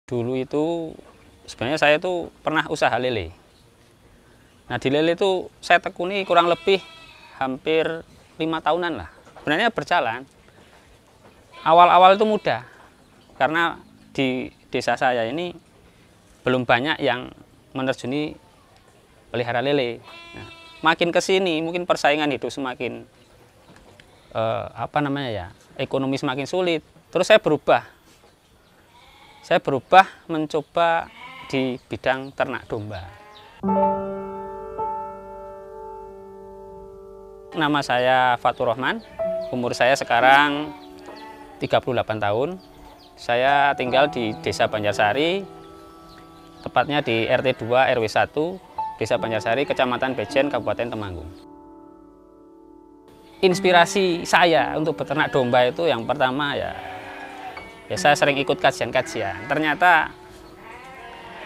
Dulu itu sebenarnya saya itu pernah usaha lele. Nah di lele itu saya tekuni kurang lebih hampir 5 tahunan lah. Sebenarnya berjalan. Awal-awal itu mudah karena di desa saya ini belum banyak yang menerjuni pelihara lele. Nah, makin ke sini mungkin persaingan hidup semakin ekonomi semakin sulit. Terus saya berubah mencoba di bidang ternak domba. Nama saya Fatur Rahman, umur saya sekarang 38 tahun. Saya tinggal di Desa Banjarsari, tepatnya di RT 2 RW 1, Desa Banjarsari, Kecamatan Bejen, Kabupaten Temanggung. Inspirasi saya untuk beternak domba itu yang pertama ya saya sering ikut kajian-kajian. Ternyata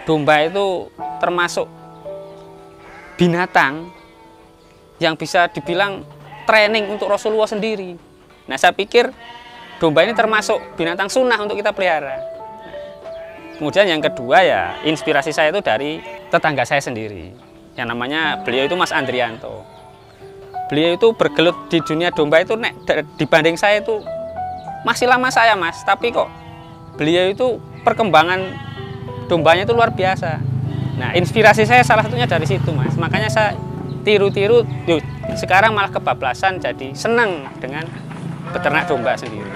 domba itu termasuk binatang yang bisa dibilang training untuk Rasulullah sendiri. Nah, saya pikir domba ini termasuk binatang sunnah untuk kita pelihara. Kemudian yang kedua ya inspirasi saya itu dari tetangga saya sendiri. Yang namanya beliau itu Mas Andrianto. Beliau itu bergelut di dunia domba itu dibanding saya itu masih lama saya, Mas, tapi kok beliau itu perkembangan dombanya itu luar biasa. Nah, inspirasi saya salah satunya dari situ, Mas. Makanya saya tiru-tiru, sekarang malah kebablasan jadi senang dengan beternak domba sendiri.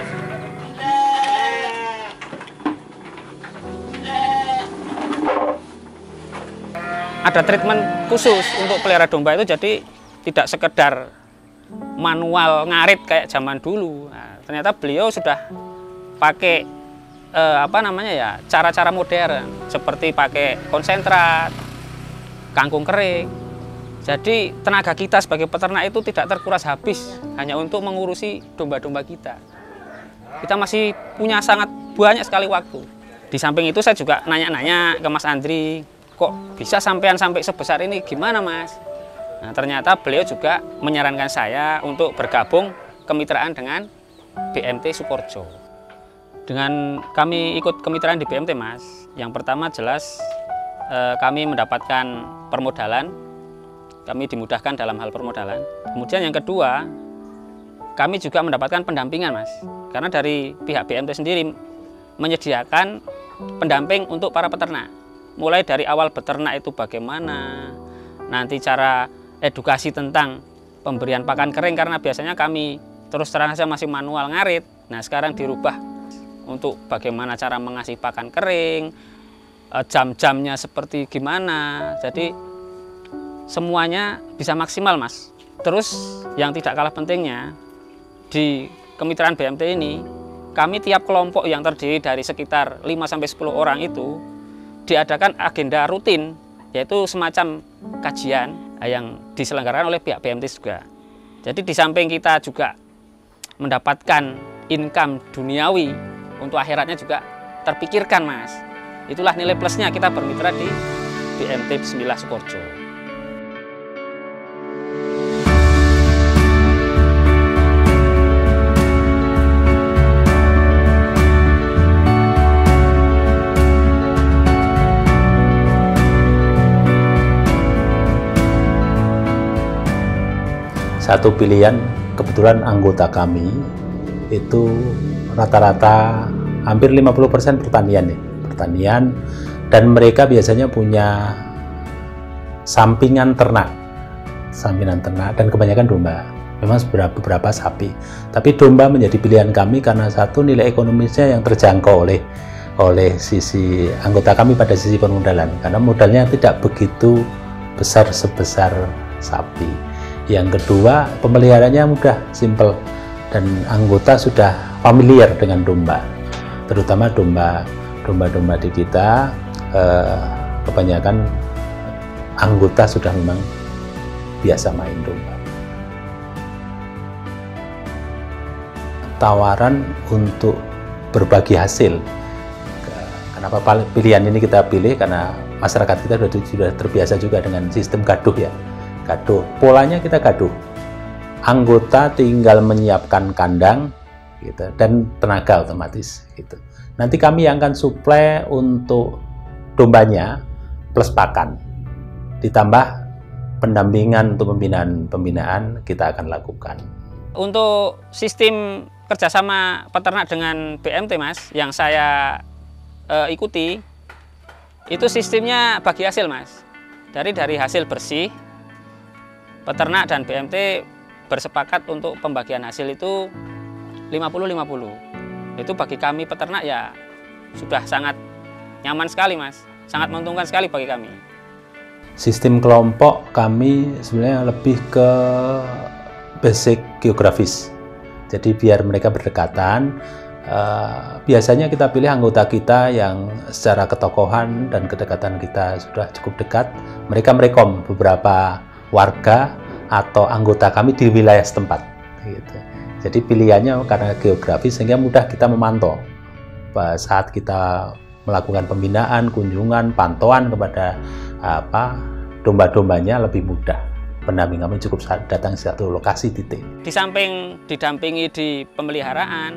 Ada treatment khusus untuk pelihara domba itu, jadi tidak sekedar manual ngarit kayak zaman dulu. Nah, ternyata beliau sudah pakai cara-cara modern seperti pakai konsentrat, kangkung kering. Jadi tenaga kita sebagai peternak itu tidak terkuras habis hanya untuk mengurusi domba-domba kita. Kita masih punya sangat banyak sekali waktu. Di samping itu saya juga nanya-nanya ke Mas Andri, kok bisa sampai sebesar ini, gimana Mas? Nah, ternyata beliau juga menyarankan saya untuk bergabung kemitraan dengan BMT Sukorejo. Dengan kami ikut kemitraan di BMT, Mas, yang pertama jelas kami mendapatkan permodalan, kami dimudahkan dalam hal permodalan. Kemudian yang kedua, kami juga mendapatkan pendampingan, Mas, karena dari pihak BMT sendiri menyediakan pendamping untuk para peternak. Mulai dari awal beternak itu bagaimana, nanti cara edukasi tentang pemberian pakan kering, karena biasanya kami terus terang saja masih manual ngarit. Nah, sekarang dirubah untuk bagaimana cara mengasih pakan kering, jam-jamnya seperti gimana. Jadi semuanya bisa maksimal, Mas. Terus yang tidak kalah pentingnya, di kemitraan BMT ini kami tiap kelompok yang terdiri dari sekitar 5-10 orang itu diadakan agenda rutin, yaitu semacam kajian yang diselenggarakan oleh pihak BMT juga. Jadi di samping kita juga mendapatkan income duniawi, untuk akhiratnya juga terpikirkan, Mas. Itulah nilai plusnya kita bermitra di BMT Bismillah Sukorejo. Satu pilihan, kebetulan anggota kami itu rata-rata hampir 50% pertanian nih, pertanian, dan mereka biasanya punya sampingan ternak dan kebanyakan domba. Memang beberapa sapi, tapi domba menjadi pilihan kami karena satu, nilai ekonomisnya yang terjangkau oleh sisi anggota kami pada sisi permodalan, karena modalnya tidak begitu besar sebesar sapi. Yang kedua, pemeliharaannya mudah, simple, dan anggota sudah familiar dengan domba, terutama domba-domba di kita. Kebanyakan anggota sudah memang biasa main domba. Tawaran untuk berbagi hasil. Kenapa pilihan ini kita pilih? Karena masyarakat kita sudah terbiasa juga dengan sistem gaduh ya. Gaduh, polanya kita gaduh. Anggota tinggal menyiapkan kandang gitu, dan tenaga otomatis gitu. Nanti kami yang akan suplai untuk dombanya plus pakan. Ditambah pendampingan untuk pembinaan kita akan lakukan. Untuk sistem kerjasama peternak dengan BMT, Mas, yang saya ikuti, itu sistemnya bagi hasil, Mas. Dari hasil bersih, peternak dan BMT bersepakat untuk pembagian hasil itu 50-50. Itu bagi kami peternak ya sudah sangat nyaman sekali, Mas. Sangat menguntungkan sekali bagi kami. Sistem kelompok kami sebenarnya lebih ke basic geografis. Jadi biar mereka berdekatan. Biasanya kita pilih anggota kita yang secara ketokohan dan kedekatan kita sudah cukup dekat. Mereka merekom beberapa warga atau anggota kami di wilayah setempat. Gitu. Jadi pilihannya karena geografis sehingga mudah kita memantau. Saat kita melakukan pembinaan, kunjungan, pantauan kepada domba-dombanya lebih mudah. Pendamping kami cukup datang di satu lokasi titik. Di samping didampingi di pemeliharaan,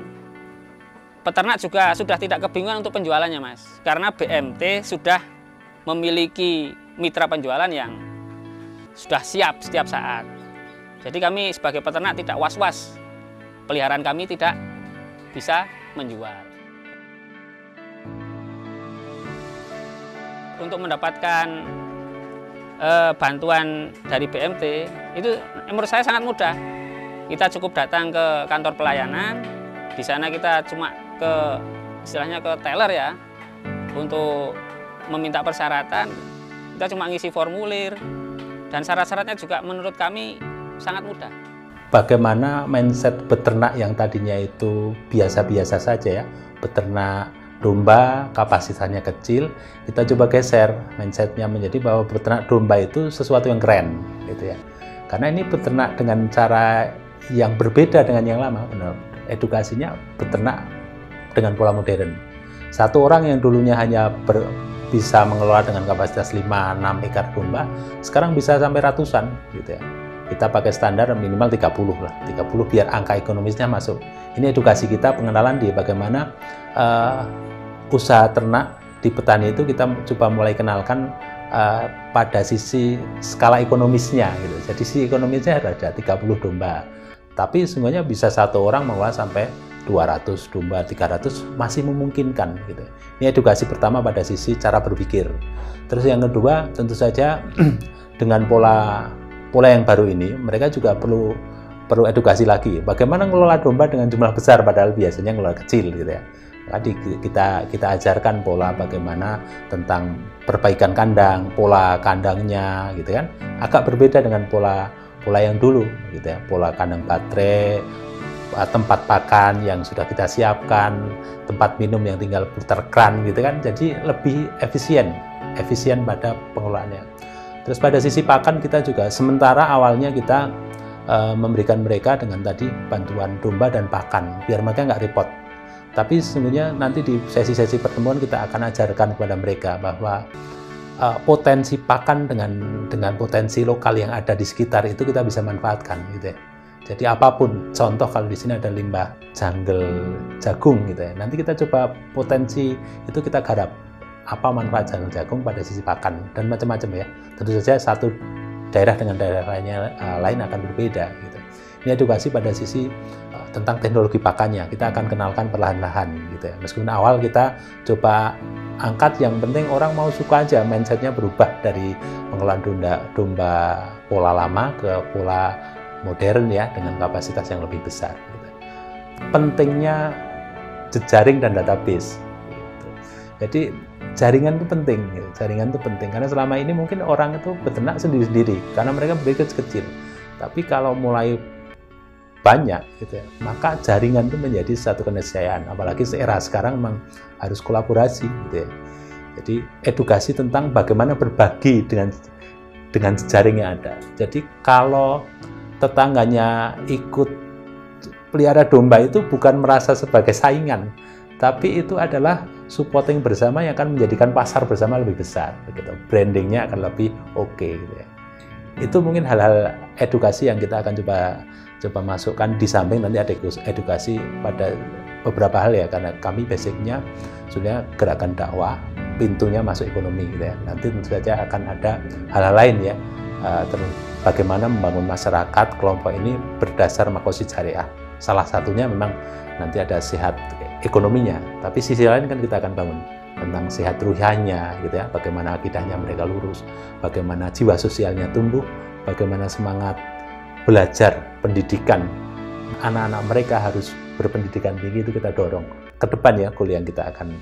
peternak juga sudah tidak kebingungan untuk penjualannya, Mas. Karena BMT sudah memiliki mitra penjualan yang sudah siap setiap saat. Jadi kami sebagai peternak tidak was-was. Peliharaan kami tidak bisa menjual. Untuk mendapatkan bantuan dari BMT itu menurut saya sangat mudah. Kita cukup datang ke kantor pelayanan, di sana kita cuma istilahnya ke teller ya, untuk meminta persyaratan. Kita cuma ngisi formulir dan syarat-syaratnya juga menurut kami sangat mudah. Bagaimana mindset beternak yang tadinya itu biasa-biasa saja ya, beternak domba kapasitasnya kecil, kita coba geser mindsetnya menjadi bahwa beternak domba itu sesuatu yang keren, gitu ya. Karena ini beternak dengan cara yang berbeda dengan yang lama, benar. Edukasinya beternak dengan pola modern. Satu orang yang dulunya hanya bisa mengelola dengan kapasitas 5-6 ekar domba, sekarang bisa sampai ratusan, gitu ya. Kita pakai standar minimal 30 lah, 30 biar angka ekonomisnya masuk. Ini edukasi kita, pengenalan di bagaimana usaha ternak di petani itu kita coba mulai kenalkan pada sisi skala ekonomisnya gitu. Jadi sisi ekonomisnya ada 30 domba. Tapi sesungguhnya bisa satu orang mengelola sampai 200 domba, 300 masih memungkinkan gitu. Ini edukasi pertama pada sisi cara berpikir. Terus yang kedua tentu saja dengan pola yang baru ini mereka juga perlu edukasi lagi. Bagaimana mengelola domba dengan jumlah besar padahal biasanya mengelola kecil gitu ya. Tadi kita ajarkan pola bagaimana tentang perbaikan kandang, pola kandangnya gitu kan. Agak berbeda dengan pola yang dulu gitu ya. Pola kandang baterai, tempat pakan yang sudah kita siapkan, tempat minum yang tinggal putar kran gitu kan. Jadi lebih efisien pada pengelolaannya. Terus pada sisi pakan kita juga sementara awalnya kita memberikan mereka dengan tadi bantuan domba dan pakan biar mereka nggak repot. Tapi sesungguhnya nanti di sesi-sesi pertemuan kita akan ajarkan kepada mereka bahwa potensi pakan dengan potensi lokal yang ada di sekitar itu kita bisa manfaatkan gitu ya. Jadi apapun, contoh kalau di sini ada limbah jagung gitu ya. Nanti kita coba potensi itu kita garap apa manfaat jagung pada sisi pakan dan macam-macam ya. Tentu saja satu daerah dengan daerah lain akan berbeda gitu. Ini edukasi pada sisi tentang teknologi pakannya kita akan kenalkan perlahan-lahan gitu ya. Meskipun awal kita coba angkat, yang penting orang mau suka aja, mindsetnya berubah dari pengelolaan domba pola lama ke pola modern ya dengan kapasitas yang lebih besar. Gitu. Pentingnya jejaring dan database. Gitu. Jadi jaringan itu penting, gitu. Jaringan itu penting karena selama ini mungkin orang itu beternak sendiri-sendiri karena mereka berikut kecil. Tapi kalau mulai banyak gitu ya, maka jaringan itu menjadi satu keniscayaan. Apalagi era sekarang memang harus kolaborasi gitu ya. Jadi edukasi tentang bagaimana berbagi dengan jejaring yang ada. Jadi kalau tetangganya ikut pelihara domba itu bukan merasa sebagai saingan, tapi itu adalah supporting bersama yang akan menjadikan pasar bersama lebih besar gitu. Brandingnya akan lebih oke gitu ya. Itu mungkin hal-hal edukasi yang kita akan coba masukkan di samping nanti ada edukasi pada beberapa hal ya, karena kami basicnya sebenarnya gerakan dakwah, pintunya masuk ekonomi gitu ya. Nanti tentu saja akan ada hal-hal lain ya, bagaimana membangun masyarakat kelompok ini berdasar makosid syariah. Salah satunya memang nanti ada sehat ekonominya, tapi sisi lain kan kita akan bangun tentang sehat ruhiyahnya gitu ya, bagaimana akidahnya mereka lurus, bagaimana jiwa sosialnya tumbuh, bagaimana semangat belajar pendidikan anak-anak mereka harus berpendidikan tinggi, itu kita dorong ke depan ya, goal yang kita akan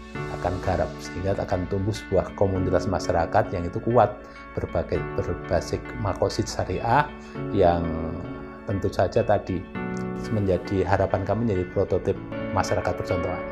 garap, sehingga akan tumbuh sebuah komunitas masyarakat yang itu kuat, berbasis makosid syariah, yang tentu saja tadi menjadi harapan kami menjadi prototip masyarakat percontohan.